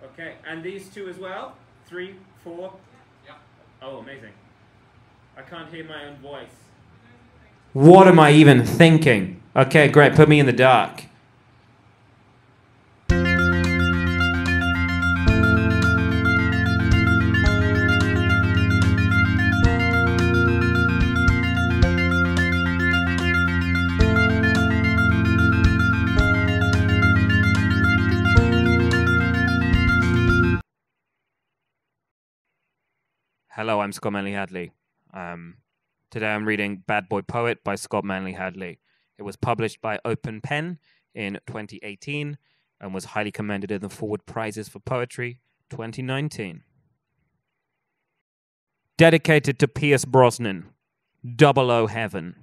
Okay, and these two as well? 3, 4? Yeah. Oh, amazing. I can't hear my own voice. What am I even thinking? Okay, great. Put me in the dark. Hello, I'm Scott Manley Hadley. Today I'm reading Bad Boy Poet by Scott Manley Hadley. It was published by Open Pen in 2018 and was highly commended in the Forward Prizes for Poetry 2019. Dedicated to Pierce Brosnan, 00 Heaven.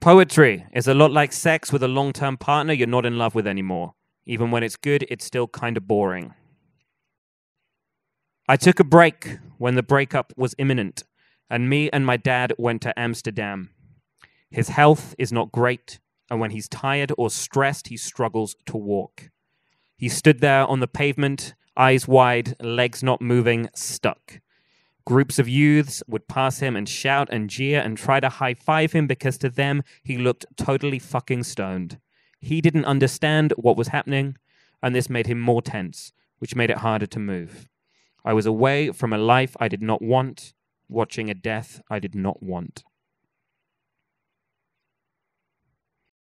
Poetry is a lot like sex with a long-term partner you're not in love with anymore. Even when it's good, it's still kind of boring. I took a break when the breakup was imminent, and me and my dad went to Amsterdam. His health is not great, and when he's tired or stressed, he struggles to walk. He stood there on the pavement, eyes wide, legs not moving, stuck. Groups of youths would pass him and shout and jeer and try to high-five him because to them, he looked totally fucking stoned. He didn't understand what was happening, and this made him more tense, which made it harder to move. I was away from a life I did not want, watching a death I did not want.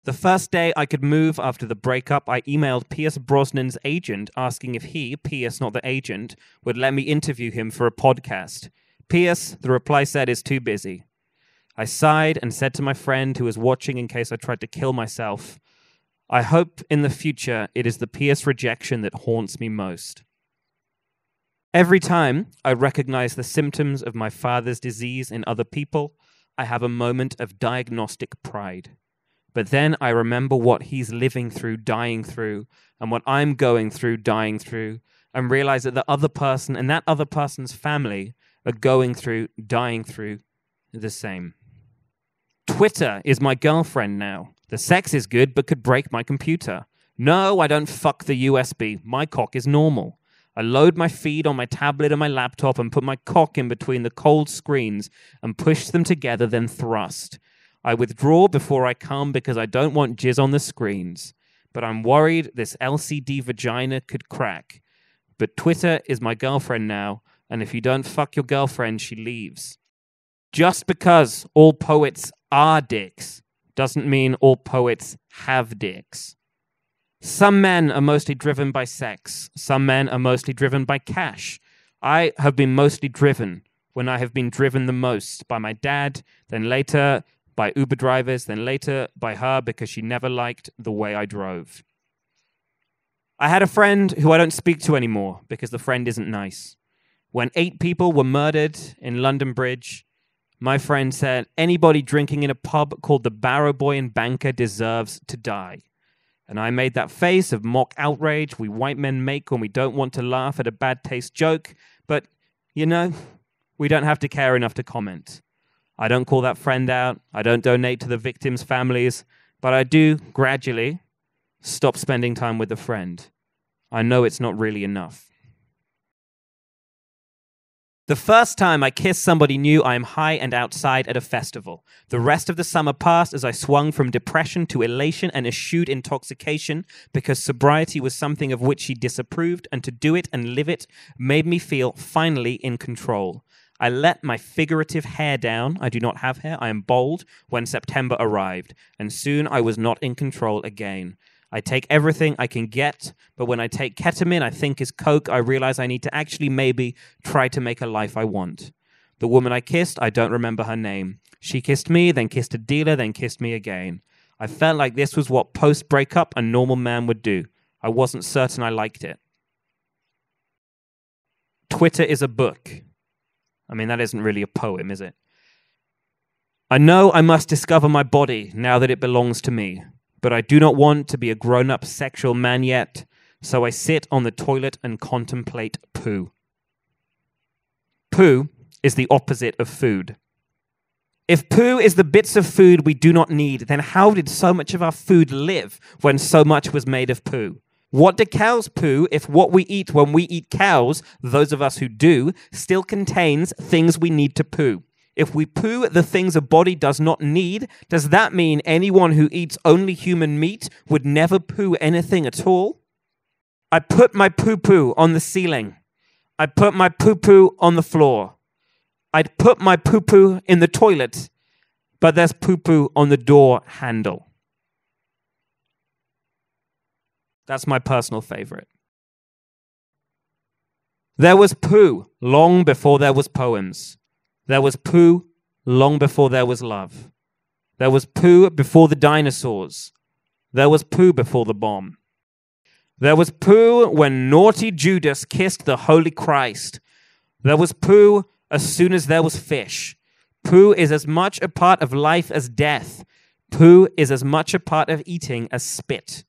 The first day I could move after the breakup, I emailed Pierce Brosnan's agent asking if he, Pierce, not the agent, would let me interview him for a podcast. Pierce, the reply said, is too busy. I sighed and said to my friend who was watching in case I tried to kill myself, I hope in the future it is the Pierce rejection that haunts me most. Every time I recognize the symptoms of my father's disease in other people, I have a moment of diagnostic pride. But then I remember what he's living through, dying through, and what I'm going through, dying through, and realize that the other person and that other person's family are going through, dying through the same. Twitter is my girlfriend now. The sex is good, but could break my computer. No, I don't fuck the USB. My cock is normal. I load my feed on my tablet and my laptop and put my cock in between the cold screens and push them together, then thrust. I withdraw before I come because I don't want jizz on the screens. But I'm worried this LCD vagina could crack. But Twitter is my girlfriend now, and if you don't fuck your girlfriend, she leaves. Just because all poets are dicks doesn't mean all poets have dicks. Some men are mostly driven by sex. Some men are mostly driven by cash. I have been mostly driven when I have been driven the most by my dad, then later by Uber drivers, then later by her because she never liked the way I drove. I had a friend who I don't speak to anymore because the friend isn't nice. When 8 people were murdered in London Bridge, my friend said, anybody drinking in a pub called the Barrow Boy and Banker deserves to die. And I made that face of mock outrage we white men make when we don't want to laugh at a bad taste joke. But, you know, we don't have to care enough to comment. I don't call that friend out. I don't donate to the victims' families. But I do, gradually, stop spending time with a friend. I know it's not really enough. The first time I kissed somebody new, I am high and outside at a festival. The rest of the summer passed as I swung from depression to elation and eschewed intoxication because sobriety was something of which she disapproved, and to do it and live it made me feel finally in control. I let my figurative hair down. I do not have hair. I am bald when September arrived, and soon I was not in control again. I take everything I can get, but when I take ketamine I think is coke, I realize I need to actually maybe try to make a life I want. The woman I kissed, I don't remember her name. She kissed me, then kissed a dealer, then kissed me again. I felt like this was what post-breakup a normal man would do. I wasn't certain I liked it. Twitter is a book. I mean, that isn't really a poem, is it? I know I must discover my body now that it belongs to me. But I do not want to be a grown-up sexual man yet, so I sit on the toilet and contemplate poo. Poo is the opposite of food. If poo is the bits of food we do not need, then how did so much of our food live when so much was made of poo? What do cows poo if what we eat when we eat cows, those of us who do, still contains things we need to poo? If we poo the things a body does not need, does that mean anyone who eats only human meat would never poo anything at all? I put my poo-poo on the ceiling. I put my poo-poo on the floor. I'd put my poo-poo in the toilet, but there's poo-poo on the door handle. That's my personal favorite. There was poo long before there was poems. There was poo long before there was love. There was poo before the dinosaurs. There was poo before the bomb. There was poo when naughty Judas kissed the Holy Christ. There was poo as soon as there was fish. Poo is as much a part of life as death. Poo is as much a part of eating as spit.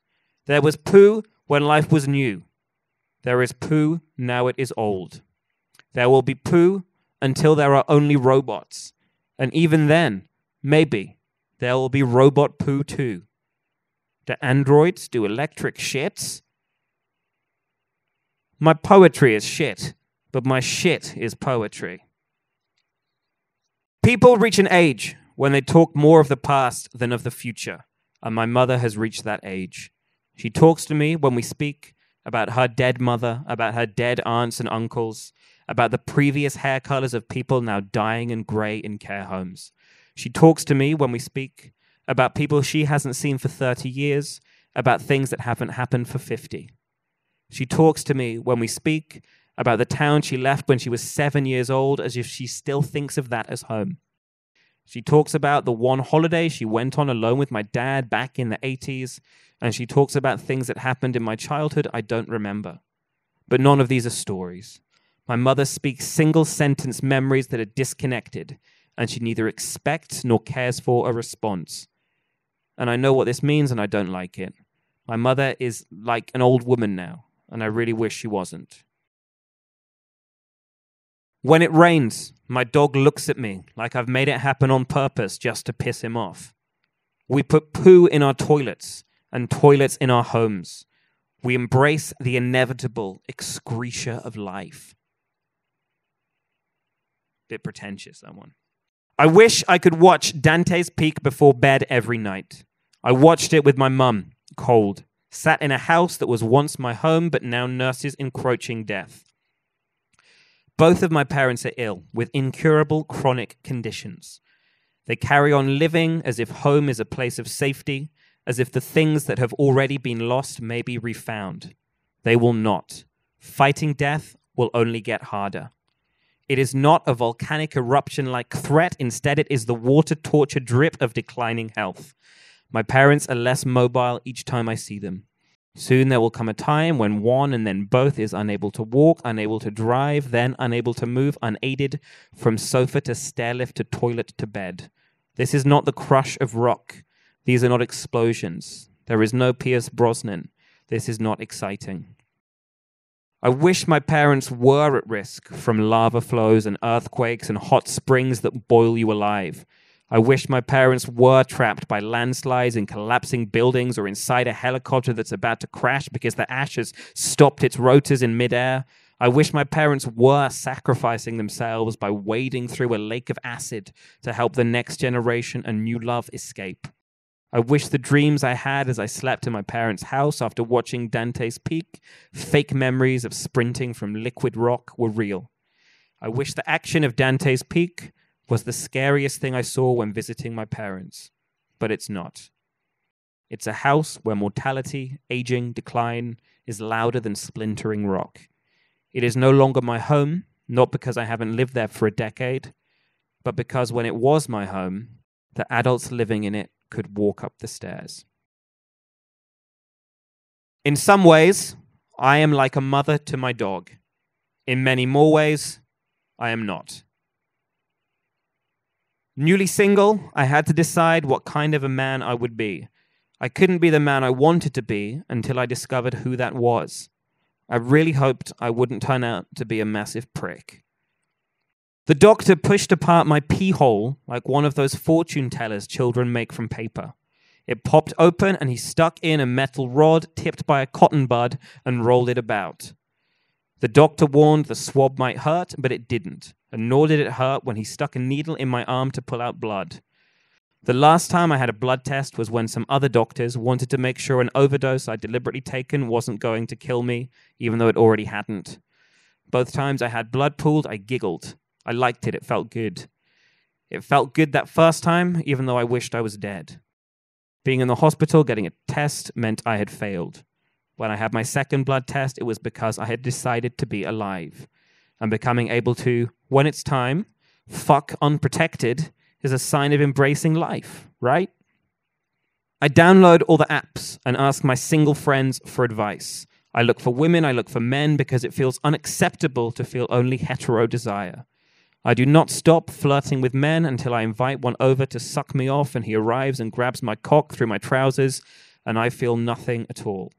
There was poo when life was new. There is poo now it is old. There will be poo until there are only robots. And even then, maybe, there will be robot poo too. Do androids do electric shits? My poetry is shit, but my shit is poetry. People reach an age when they talk more of the past than of the future, and my mother has reached that age. She talks to me when we speak about her dead mother, about her dead aunts and uncles, about the previous hair colors of people now dying and gray in care homes. She talks to me when we speak about people she hasn't seen for 30 years, about things that haven't happened for 50. She talks to me when we speak about the town she left when she was 7 years old, as if she still thinks of that as home. She talks about the one holiday she went on alone with my dad back in the 80s, and she talks about things that happened in my childhood I don't remember. But none of these are stories. My mother speaks single-sentence memories that are disconnected, and she neither expects nor cares for a response. And I know what this means, and I don't like it. My mother is like an old woman now, and I really wish she wasn't. When it rains, my dog looks at me like I've made it happen on purpose just to piss him off. We put poo in our toilets and toilets in our homes. We embrace the inevitable excretia of life. Bit pretentious, that one. I wish I could watch Dante's Peak before bed every night. I watched it with my mum, cold, sat in a house that was once my home but now nurses encroaching death. Both of my parents are ill with incurable chronic conditions. They carry on living as if home is a place of safety, as if the things that have already been lost may be refound. They will not. Fighting death will only get harder. It is not a volcanic eruption-like threat. Instead, it is the water-torture drip of declining health. My parents are less mobile each time I see them. Soon there will come a time when one and then both is unable to walk, unable to drive, then unable to move, unaided, from sofa to stairlift to toilet to bed. This is not the crush of rock. These are not explosions. There is no Pierce Brosnan. This is not exciting. I wish my parents were at risk from lava flows and earthquakes and hot springs that boil you alive. I wish my parents were trapped by landslides in collapsing buildings or inside a helicopter that's about to crash because the ash has stopped its rotors in midair. I wish my parents were sacrificing themselves by wading through a lake of acid to help the next generation and new love escape. I wish the dreams I had as I slept in my parents' house after watching Dante's Peak, fake memories of sprinting from liquid rock, were real. I wish the action of Dante's Peak was the scariest thing I saw when visiting my parents, but it's not. It's a house where mortality, aging, decline is louder than splintering rock. It is no longer my home, not because I haven't lived there for a decade, but because when it was my home, the adults living in it could walk up the stairs. In some ways, I am like a mother to my dog. In many more ways, I am not. Newly single, I had to decide what kind of a man I would be. I couldn't be the man I wanted to be until I discovered who that was. I really hoped I wouldn't turn out to be a massive prick. The doctor pushed apart my pee hole like one of those fortune tellers children make from paper. It popped open and he stuck in a metal rod tipped by a cotton bud and rolled it about. The doctor warned the swab might hurt, but it didn't, and nor did it hurt when he stuck a needle in my arm to pull out blood. The last time I had a blood test was when some other doctors wanted to make sure an overdose I'd deliberately taken wasn't going to kill me, even though it already hadn't. Both times I had blood pooled, I giggled. I liked it. It felt good. It felt good that first time, even though I wished I was dead. Being in the hospital getting a test meant I had failed. When I had my second blood test, it was because I had decided to be alive. And becoming able to, when it's time, fuck unprotected is a sign of embracing life, right? I download all the apps and ask my single friends for advice. I look for women, I look for men, because it feels unacceptable to feel only hetero desire. I do not stop flirting with men until I invite one over to suck me off and he arrives and grabs my cock through my trousers and I feel nothing at all.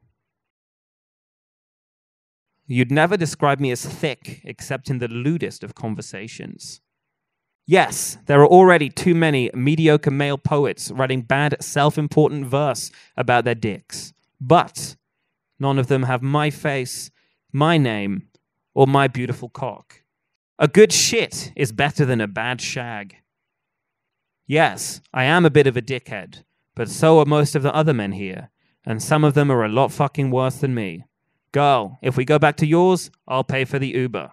You'd never describe me as thick except in the lewdest of conversations. Yes, there are already too many mediocre male poets writing bad, self-important verse about their dicks. But none of them have my face, my name, or my beautiful cock. A good shit is better than a bad shag. Yes, I am a bit of a dickhead, but so are most of the other men here, and some of them are a lot fucking worse than me. Girl, if we go back to yours, I'll pay for the Uber.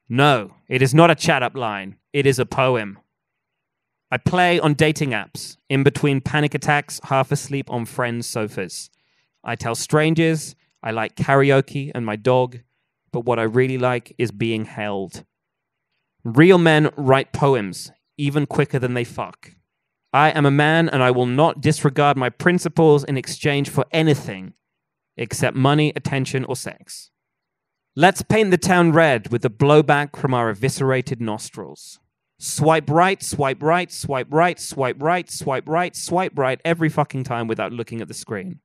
No, it is not a chat-up line. It is a poem. I play on dating apps, in between panic attacks, half asleep on friends' sofas. I tell strangers I like karaoke and my dog, but what I really like is being held. Real men write poems, even quicker than they fuck. I am a man and I will not disregard my principles in exchange for anything except money, attention, or sex. Let's paint the town red with the blowback from our eviscerated nostrils. Swipe right, swipe right, swipe right, swipe right, swipe right, swipe right every fucking time without looking at the screen.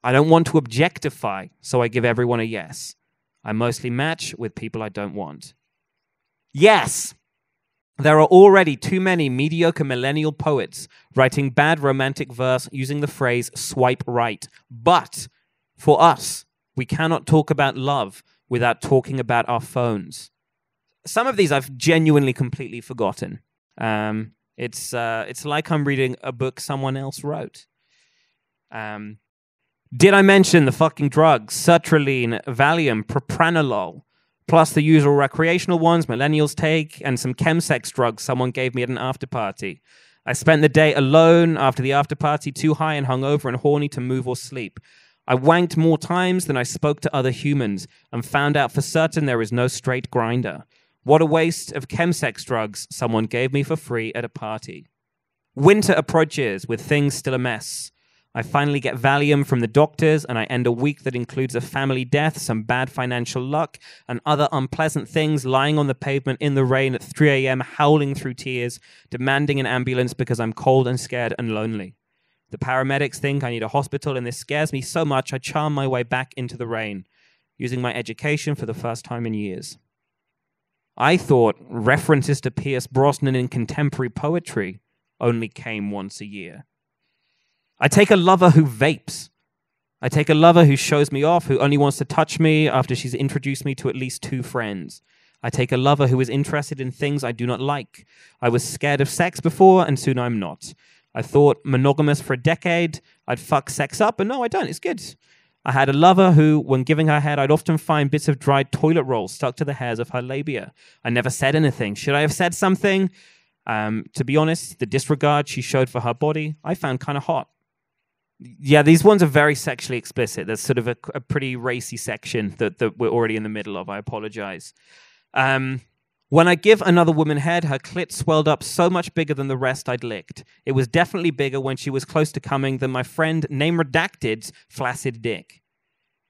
I don't want to objectify, so I give everyone a yes. I mostly match with people I don't want. Yes! There are already too many mediocre millennial poets writing bad romantic verse using the phrase swipe right. But for us, we cannot talk about love without talking about our phones. Some of these I've genuinely completely forgotten. It's like I'm reading a book someone else wrote. Did I mention the fucking drugs? Sertraline, Valium, propranolol, plus the usual recreational ones millennials take, and some chemsex drugs someone gave me at an after party. I spent the day alone after the after party, too high and hungover and horny to move or sleep. I wanked more times than I spoke to other humans and found out for certain there is no straight grinder. What a waste of chemsex drugs someone gave me for free at a party. Winter approaches with things still a mess. I finally get Valium from the doctors and I end a week that includes a family death, some bad financial luck, and other unpleasant things, lying on the pavement in the rain at 3 a.m., howling through tears, demanding an ambulance because I'm cold and scared and lonely. The paramedics think I need a hospital, and this scares me so much I charm my way back into the rain, using my education for the first time in years. I thought references to Pierce Brosnan in contemporary poetry only came once a year. I take a lover who vapes. I take a lover who shows me off, who only wants to touch me after she's introduced me to at least 2 friends. I take a lover who is interested in things I do not like. I was scared of sex before, and soon I'm not. I thought monogamous for a decade. I'd fuck sex up, but no, I don't. It's good. I had a lover who, when giving her head, I'd often find bits of dried toilet roll stuck to the hairs of her labia. I never said anything. Should I have said something? To be honest, the disregard she showed for her body, I found kind of hot. Yeah, these ones are very sexually explicit. There's sort of a pretty racy section that we're already in the middle of. I apologize. When I give another woman head, her clit swelled up so much bigger than the rest I'd licked. It was definitely bigger when she was close to coming than my friend, name redacted's, flaccid dick.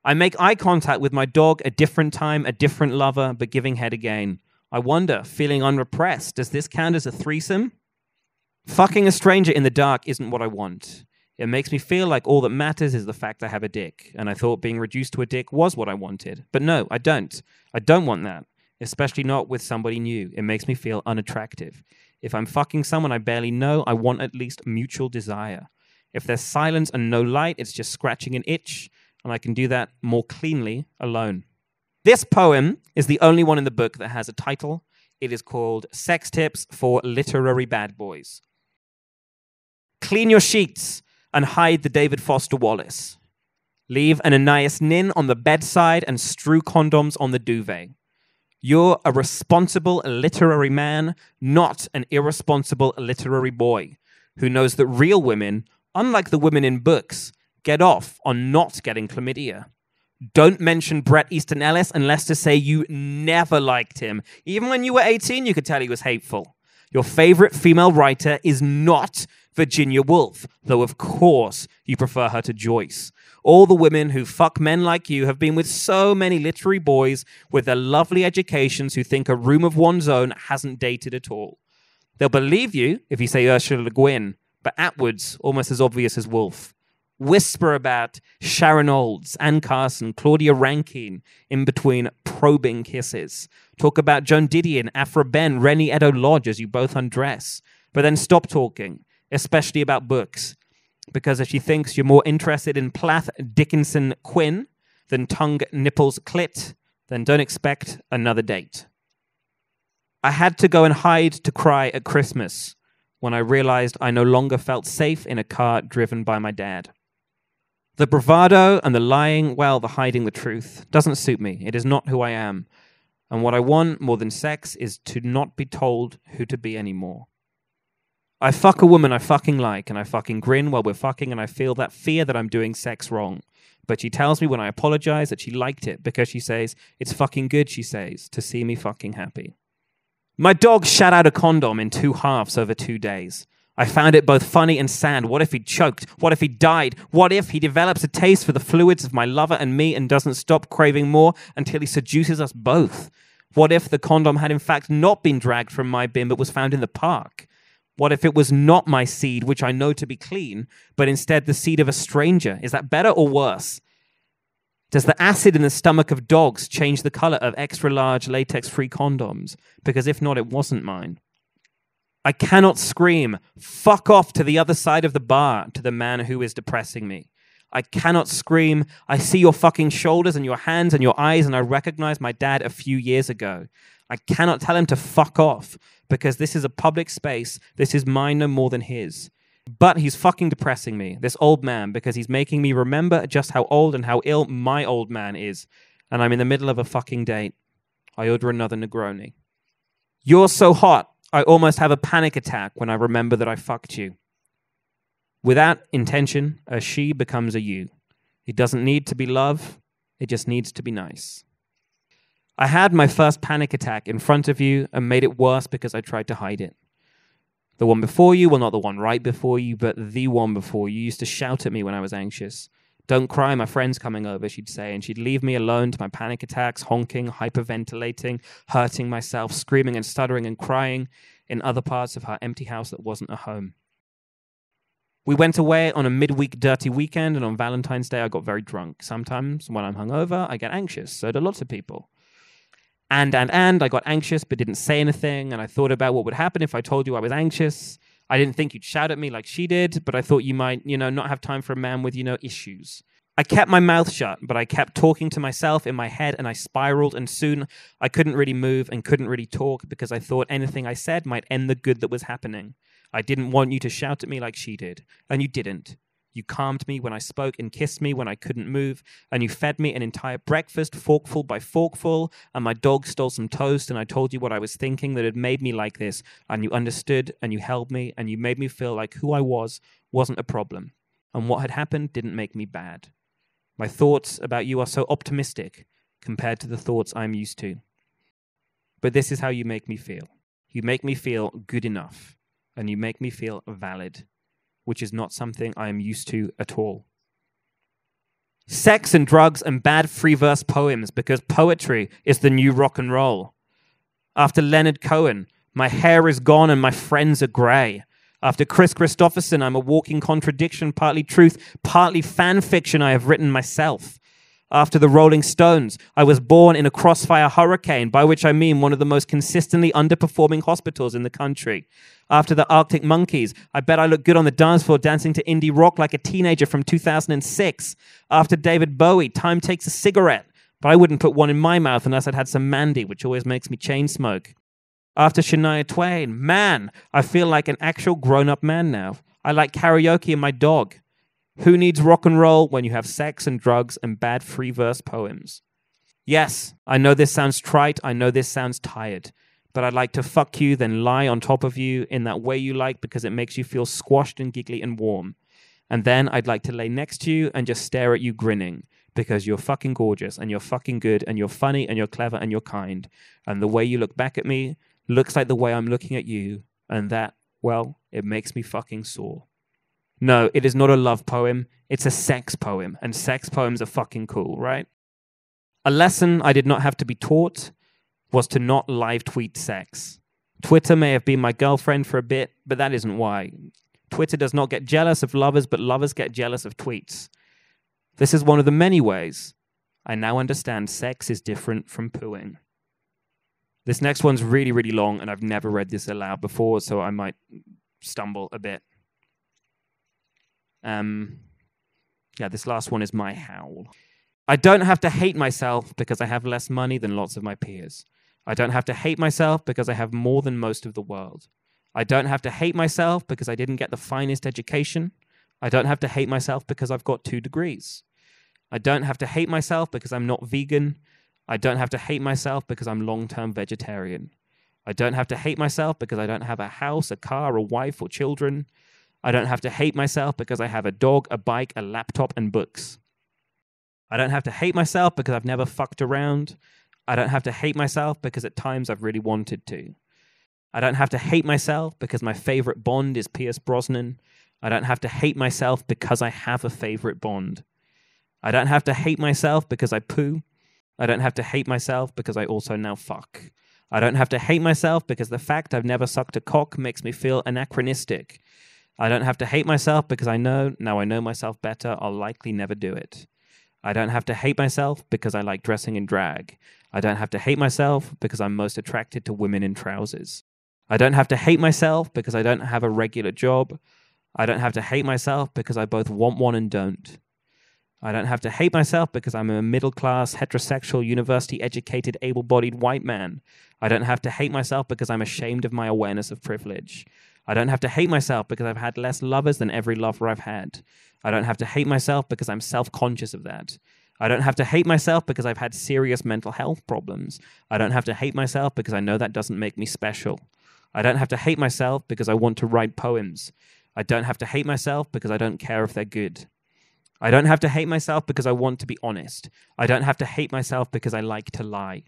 I make eye contact with my dog, a different time, a different lover, but giving head again. I wonder, feeling unrepressed, does this count as a threesome? Fucking a stranger in the dark isn't what I want. It makes me feel like all that matters is the fact I have a dick, and I thought being reduced to a dick was what I wanted. But no, I don't. I don't want that. Especially not with somebody new. It makes me feel unattractive. If I'm fucking someone I barely know, I want at least mutual desire. If there's silence and no light, it's just scratching an itch, and I can do that more cleanly alone. This poem is the only one in the book that has a title. It is called Sex Tips for Literary Bad Boys. Clean your sheets and hide the David Foster Wallace. Leave an Anais Nin on the bedside and strew condoms on the duvet. You're a responsible literary man, not an irresponsible literary boy who knows that real women, unlike the women in books, get off on not getting chlamydia. Don't mention Bret Easton Ellis unless to say you never liked him. Even when you were 18, you could tell he was hateful. Your favorite female writer is not Virginia Woolf, though of course you prefer her to Joyce. All the women who fuck men like you have been with so many literary boys with their lovely educations who think a room of one's own hasn't dated at all. They'll believe you if you say Ursula Le Guin, but Atwood's almost as obvious as Woolf. Whisper about Sharon Olds, Anne Carson, Claudia Rankine in between probing kisses. Talk about Joan Didion, Aphra Behn, Rennie Edo Lodge as you both undress. But then stop talking, especially about books. Because if she thinks you're more interested in Plath Dickinson Quinn than tongue nipples clit, then don't expect another date. I had to go and hide to cry at Christmas when I realized I no longer felt safe in a car driven by my dad. The bravado and the lying, well, the hiding the truth, doesn't suit me. It is not who I am. And what I want more than sex is to not be told who to be anymore. I fuck a woman I fucking like, and I fucking grin while we're fucking, and I feel that fear that I'm doing sex wrong. But she tells me when I apologize that she liked it because she says, it's fucking good, she says, to see me fucking happy. My dog shat out a condom in 2 halves over 2 days. I found it both funny and sad. What if he choked? What if he died? What if he develops a taste for the fluids of my lover and me and doesn't stop craving more until he seduces us both? What if the condom had in fact not been dragged from my bin but was found in the park? What if it was not my seed, which I know to be clean, but instead the seed of a stranger? Is that better or worse? Does the acid in the stomach of dogs change the color of extra-large latex-free condoms? Because if not, it wasn't mine. I cannot scream, fuck off to the other side of the bar to the man who is depressing me. I cannot scream, I see your fucking shoulders and your hands and your eyes and I recognize my dad a few years ago. I cannot tell him to fuck off because this is a public space. This is mine no more than his. But he's fucking depressing me, this old man, because he's making me remember just how old and how ill my old man is. And I'm in the middle of a fucking date. I order another Negroni. You're so hot, I almost have a panic attack when I remember that I fucked you. Without intention, a she becomes a you. It doesn't need to be love. It just needs to be nice. I had my first panic attack in front of you and made it worse because I tried to hide it. The one before you, well, not the one right before you, but the one before you used to shout at me when I was anxious. Don't cry, my friend's coming over, she'd say, and she'd leave me alone to my panic attacks, honking, hyperventilating, hurting myself, screaming and stuttering and crying in other parts of her empty house that wasn't a home. We went away on a midweek dirty weekend, and on Valentine's Day I got very drunk. Sometimes when I'm hungover, I get anxious, so do lots of people. And I got anxious but didn't say anything, and I thought about what would happen if I told you I was anxious. I didn't think you'd shout at me like she did, but I thought you might, not have time for a man with, issues. I kept my mouth shut, but I kept talking to myself in my head, and I spiraled, and soon I couldn't really move and couldn't really talk because I thought anything I said might end the good that was happening. I didn't want you to shout at me like she did, and you didn't. You calmed me when I spoke and kissed me when I couldn't move, and you fed me an entire breakfast, forkful by forkful, and my dog stole some toast, and I told you what I was thinking that had made me like this, and you understood, and you held me, and you made me feel like who I was wasn't a problem, and what had happened didn't make me bad. My thoughts about you are so optimistic compared to the thoughts I'm used to. But this is how you make me feel. You make me feel good enough, and you make me feel valid, which is not something I am used to at all. Sex and drugs and bad free verse poems because poetry is the new rock and roll. After Leonard Cohen, my hair is gone and my friends are grey. After Chris Christopherson, I'm a walking contradiction, partly truth, partly fan fiction I have written myself. After the Rolling Stones, I was born in a crossfire hurricane, by which I mean one of the most consistently underperforming hospitals in the country. After the Arctic Monkeys, I bet I look good on the dance floor dancing to indie rock like a teenager from 2006. After David Bowie, time takes a cigarette, but I wouldn't put one in my mouth unless I'd had some Mandy, which always makes me chain smoke. After Shania Twain, man, I feel like an actual grown-up man now. I like karaoke and my dog. Who needs rock and roll when you have sex and drugs and bad free verse poems? Yes, I know this sounds trite, I know this sounds tired, but I'd like to fuck you, then lie on top of you in that way you like because it makes you feel squashed and giggly and warm. And then I'd like to lay next to you and just stare at you grinning because you're fucking gorgeous and you're fucking good and you're funny and you're clever and you're kind. And the way you look back at me looks like the way I'm looking at you, and that, well, it makes me fucking sore. No, it is not a love poem. It's a sex poem, and sex poems are fucking cool, right? A lesson I did not have to be taught was to not live tweet sex. Twitter may have been my girlfriend for a bit, but that isn't why. Twitter does not get jealous of lovers, but lovers get jealous of tweets. This is one of the many ways I now understand sex is different from pooing. This next one's really, really long, and I've never read this aloud before, so I might stumble a bit. This last one is my howl. I don't have to hate myself because I have less money than lots of my peers. I don't have to hate myself because I have more than most of the world. I don't have to hate myself because I didn't get the finest education. I don't have to hate myself because I've got 2 degrees. I don't have to hate myself because I'm not vegan. I don't have to hate myself because I'm long-term vegetarian. I don't have to hate myself because I don't have a house, a car, a wife, or children. I don't have to hate myself because I have a dog, a bike, a laptop, and books. I don't have to hate myself because I've never fucked around. I don't have to hate myself because at times I've really wanted to. I don't have to hate myself because my favorite Bond is Pierce Brosnan. I don't have to hate myself because I have a favorite Bond. I don't have to hate myself because I poo. I don't have to hate myself because I also now fuck. I don't have to hate myself because the fact I've never sucked a cock makes me feel anachronistic. I don't have to hate myself because now I know myself better, I'll likely never do it. I don't have to hate myself because I like dressing in drag. I don't have to hate myself because I'm most attracted to women in trousers. I don't have to hate myself because I don't have a regular job. I don't have to hate myself because I both want one and don't. I don't have to hate myself because I'm a middle-class, heterosexual, university-educated, able-bodied white man. I don't have to hate myself because I'm ashamed of my awareness of privilege. I don't have to hate myself because I've had less lovers than every lover I've had. I don't have to hate myself because I'm self-conscious of that. I don't have to hate myself because I've had serious mental health problems. I don't have to hate myself because I know that doesn't make me special. I don't have to hate myself because I want to write poems. I don't have to hate myself because I don't care if they're good. I don't have to hate myself because I want to be honest. I don't have to hate myself because I like to lie.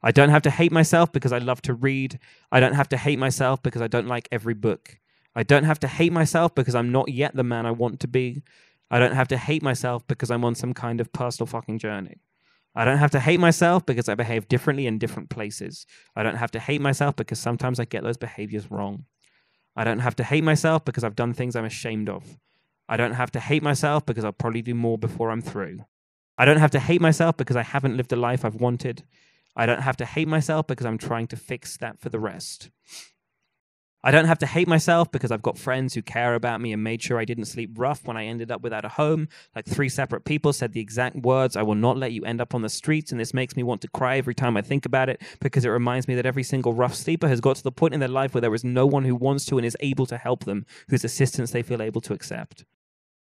I don't have to hate myself because I love to read. I don't have to hate myself because I don't like every book. I don't have to hate myself because I'm not yet the man I want to be. I don't have to hate myself because I'm on some kind of personal fucking journey. I don't have to hate myself because I behave differently in different places. I don't have to hate myself because sometimes I get those behaviors wrong. I don't have to hate myself because I've done things I'm ashamed of. I don't have to hate myself because I'll probably do more before I'm through. I don't have to hate myself because I haven't lived the life I've wanted. I don't have to hate myself because I'm trying to fix that for the rest. I don't have to hate myself because I've got friends who care about me and made sure I didn't sleep rough when I ended up without a home. Like 3 separate people said the exact words, "I will not let you end up on the streets," and this makes me want to cry every time I think about it because it reminds me that every single rough sleeper has got to the point in their life where there is no one who wants to and is able to help them, whose assistance they feel able to accept.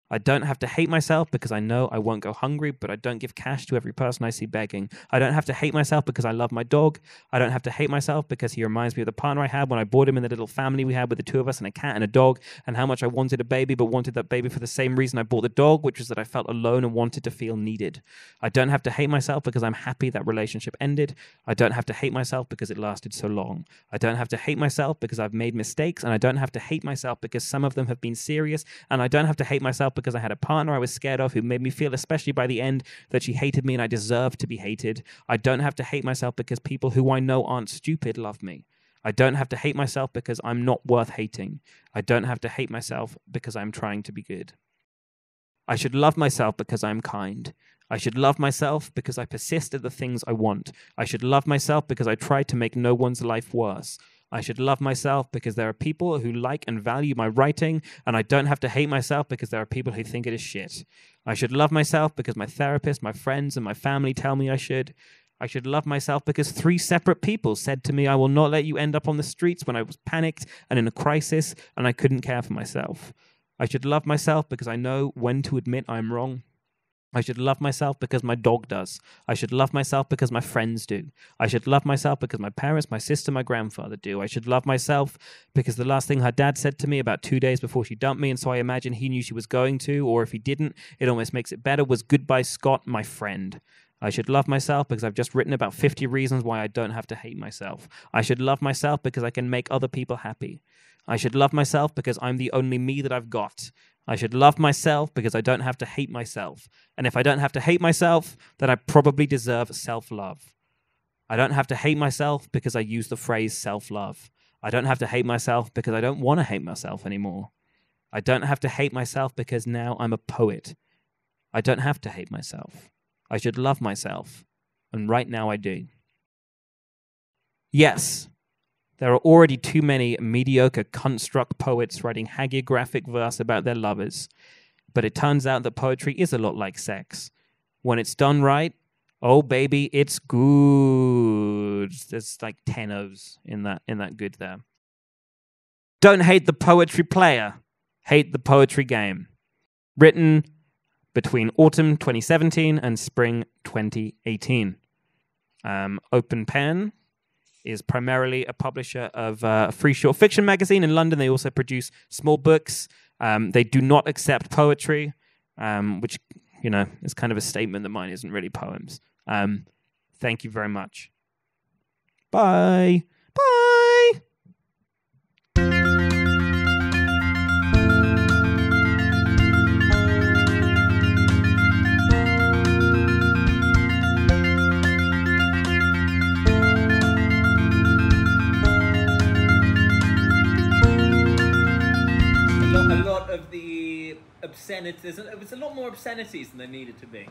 I don't have to hate myself because I know I won't go hungry, but I don't give cash to every person I see begging. I don't have to hate myself because I love my dog. I don't have to hate myself because he reminds me of the partner I had when I brought him in the little family we had with the 2 of us and a cat and a dog, and how much I wanted a baby, but wanted that baby for the same reason I bought the dog, which was that I felt alone and wanted to feel needed. I don't have to hate myself because I'm happy that relationship ended. I don't have to hate myself because it lasted so long. I don't have to hate myself because I've made mistakes, and I don't have to hate myself because some of them have been serious, and I don't have to hate myself because I had a partner I was scared of who made me feel, especially by the end, that she hated me and I deserved to be hated. I don't have to hate myself because people who I know aren't stupid love me. I don't have to hate myself because I'm not worth hating. I don't have to hate myself because I'm trying to be good. I should love myself because I'm kind. I should love myself because I persist at the things I want. I should love myself because I try to make no one's life worse. I should love myself because there are people who like and value my writing, and I don't have to hate myself because there are people who think it is shit. I should love myself because my therapist, my friends, and my family tell me I should. I should love myself because 3 separate people said to me, I will not let you end up on the streets when I was panicked and in a crisis, and I couldn't care for myself. I should love myself because I know when to admit I'm wrong. I should love myself because my dog does. I should love myself because my friends do. I should love myself because my parents, my sister, my grandfather do. I should love myself because the last thing her dad said to me about 2 days before she dumped me, and so I imagine he knew she was going to, or if he didn't, it almost makes it better, was goodbye, Scott, my friend. I should love myself because I've just written about 50 reasons why I don't have to hate myself. I should love myself because I can make other people happy. I should love myself because I'm the only me that I've got. I should love myself because I don't have to hate myself. And if I don't have to hate myself, then I probably deserve self-love. I don't have to hate myself because I use the phrase self-love. I don't have to hate myself because I don't want to hate myself anymore. I don't have to hate myself because now I'm a poet. I don't have to hate myself. I should love myself. And right now I do. Yes. There are already too many mediocre cunt-struck poets writing hagiographic verse about their lovers. But it turns out that poetry is a lot like sex. When it's done right, oh baby, it's good. There's like 10 O's in that good there. Don't hate the poetry player. Hate the poetry game. Written between autumn 2017 and spring 2018. Open Pen is primarily a publisher of a free short fiction magazine in London. They also produce small books. They do not accept poetry, which, you know, is kind of a statement that mine isn't really poems. Thank you very much. Bye. Bye. A lot of the obscenities, there's a lot more obscenities than there needed to be.